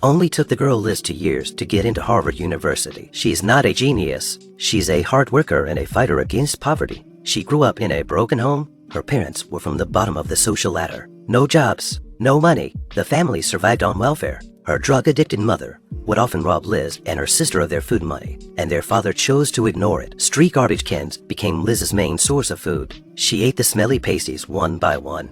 only took the girl Liz 2 years to get into Harvard University. She's not a genius. She's a hard worker and a fighter against poverty. She grew up in a broken home. Her parents were from the bottom of the social ladder. No jobs, no money. The family survived on welfare. Her drug-addicted mother would often rob Liz and her sister of their food money, and their father chose to ignore it. Street garbage cans became Liz's main source of food. She ate the smelly pasties one by one.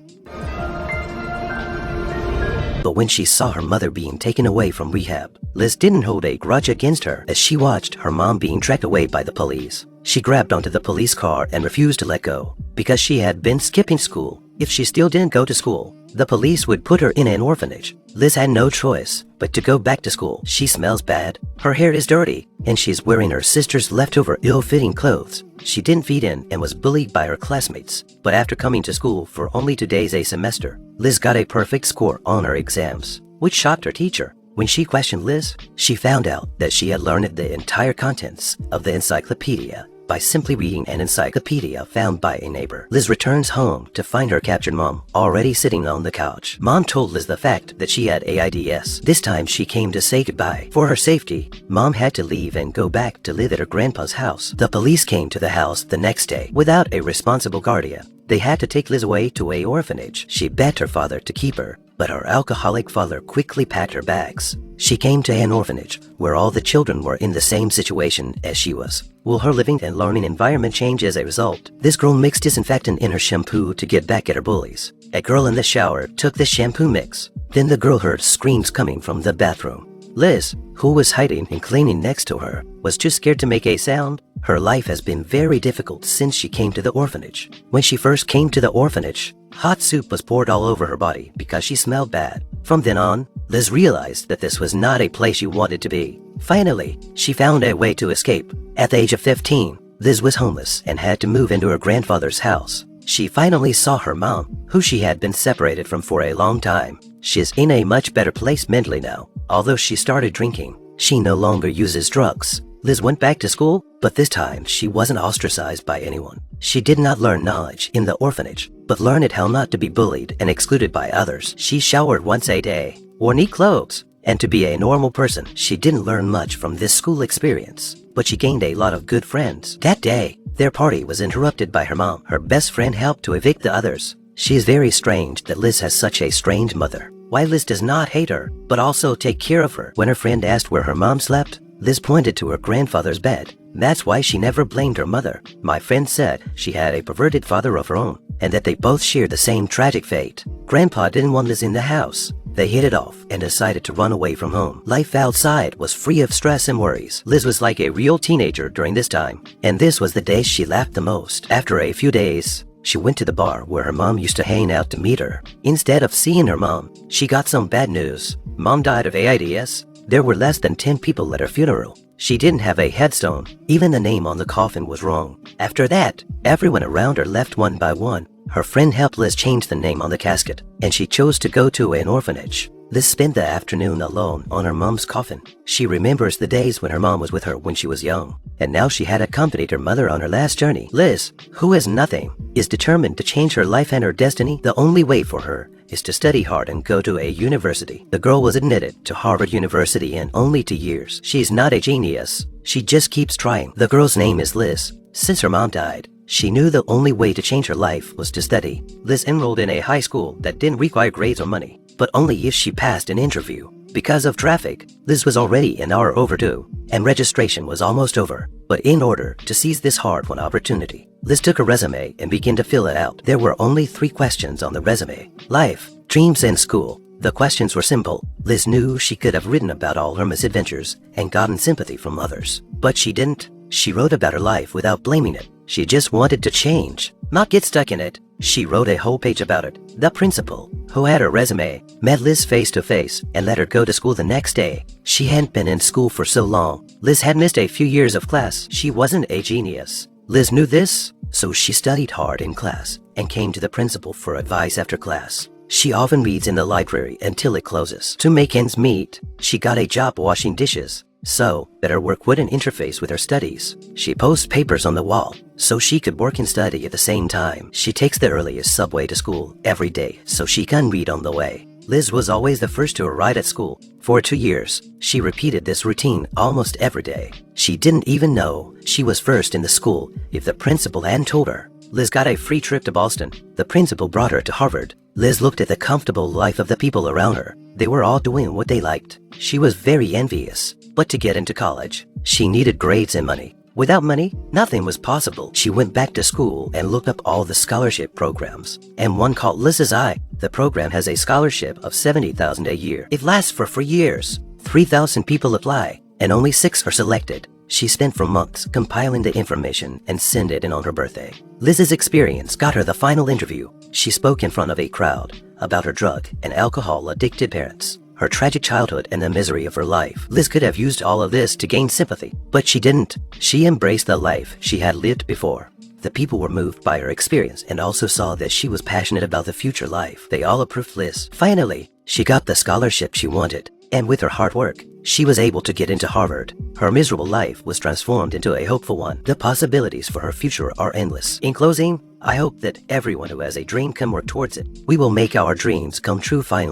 But when she saw her mother being taken away from rehab, Liz didn't hold a grudge against her as she watched her mom being tracked away by the police. She grabbed onto the police car and refused to let go because she had been skipping school. If she still didn't go to school, the police would put her in an orphanage. Liz had no choice but to go back to school. She smells bad, her hair is dirty, and she's wearing her sister's leftover ill-fitting clothes. She didn't fit in and was bullied by her classmates. But after coming to school for only 2 days a semester, Liz got a perfect score on her exams, which shocked her teacher. When she questioned Liz, she found out that she had learned the entire contents of the encyclopedia by simply reading an encyclopedia found by a neighbor. Liz returns home to find her captured mom already sitting on the couch. Mom told Liz the fact that she had AIDS. This time she came to say goodbye. For her safety, Mom had to leave and go back to live at her grandpa's house. The police came to the house the next day without a responsible guardian. They had to take Liz away to an orphanage. She begged her father to keep her, but her alcoholic father quickly packed her bags. She came to an orphanage where all the children were in the same situation as she was. Will her living and learning environment change as a result? This girl mixed disinfectant in her shampoo to get back at her bullies. A girl in the shower took the shampoo mix. Then the girl heard screams coming from the bathroom. Liz, who was hiding and cleaning next to her, was too scared to make a sound. Her life has been very difficult since she came to the orphanage. When she first came to the orphanage, hot soup was poured all over her body because she smelled bad. From then on, Liz realized that this was not a place she wanted to be. Finally, she found a way to escape. At the age of 15, Liz was homeless and had to move into her grandfather's house. She finally saw her mom, who she had been separated from for a long time. She's in a much better place mentally now. Although she started drinking, she no longer uses drugs. Liz went back to school, but this time she wasn't ostracized by anyone. She did not learn knowledge in the orphanage, but learned how not to be bullied and excluded by others. She showered once a day, wore neat clothes, and to be a normal person. She didn't learn much from this school experience, but she gained a lot of good friends. That day, their party was interrupted by her mom. Her best friend helped to evict the others. She is very strange that Liz has such a strange mother. Why Liz does not hate her, but also take care of her. When her friend asked where her mom slept, Liz pointed to her grandfather's bed. That's why she never blamed her mother. My friend said she had a perverted father of her own, and that they both shared the same tragic fate. Grandpa didn't want Liz in the house. They hit it off and decided to run away from home. Life outside was free of stress and worries. Liz was like a real teenager during this time, and this was the day she laughed the most. After a few days, she went to the bar where her mom used to hang out to meet her. Instead of seeing her mom, she got some bad news. Mom died of AIDS. There were less than 10 people at her funeral. She didn't have a headstone. Even the name on the coffin was wrong. After that, everyone around her left one by one. Her friend helped Liz change the name on the casket, and she chose to go to an orphanage. Liz spent the afternoon alone on her mom's coffin. She remembers the days when her mom was with her when she was young, and now she had accompanied her mother on her last journey. Liz, who has nothing, is determined to change her life and her destiny. The only way for her is to study hard and go to a university. The girl was admitted to Harvard University in only 2 years. She's not a genius. She just keeps trying. The girl's name is Liz. Since her mom died, she knew the only way to change her life was to study. Liz enrolled in a high school that didn't require grades or money, but only if she passed an interview. Because of traffic, Liz was already an hour overdue, and registration was almost over. But in order to seize this hard-won opportunity, Liz took her resume and began to fill it out. There were only 3 questions on the resume: life, dreams, and school. The questions were simple. Liz knew she could have written about all her misadventures and gotten sympathy from others, but she didn't. She wrote about her life without blaming it. She just wanted to change, not get stuck in it. She wrote a whole page about it. The principal, who had her resume, met Liz face to face and let her go to school the next day. She hadn't been in school for so long. Liz had missed a few years of class. She wasn't a genius. Liz knew this, so she studied hard in class and came to the principal for advice after class. She often reads in the library until it closes. To make ends meet, she got a job washing dishes, so that her work wouldn't interface with her studies. She posts papers on the wall so she could work and study at the same time. She takes the earliest subway to school every day so she can read on the way. Liz was always the first to arrive at school. For 2 years, she repeated this routine almost every day. She didn't even know she was first in the school if the principal hadn't told her. Liz got a free trip to Boston. The principal brought her to Harvard. Liz looked at the comfortable life of the people around her. They were all doing what they liked. She was very envious. But to get into college, she needed grades and money. Without money, nothing was possible. She went back to school and looked up all the scholarship programs. And one caught Liz's eye. The program has a scholarship of $70,000 a year. It lasts for 4 years. 3,000 people apply, and only 6 are selected. She spent for months compiling the information and sent it in on her birthday. Liz's experience got her the final interview. She spoke in front of a crowd about her drug and alcohol-addicted parents, her tragic childhood, and the misery of her life. Liz could have used all of this to gain sympathy, but she didn't. She embraced the life she had lived before. The people were moved by her experience and also saw that she was passionate about the future life. They all approved Liz. Finally, she got the scholarship she wanted, and with her hard work, she was able to get into Harvard. Her miserable life was transformed into a hopeful one. The possibilities for her future are endless. In closing, I hope that everyone who has a dream can work towards it. We will make our dreams come true finally.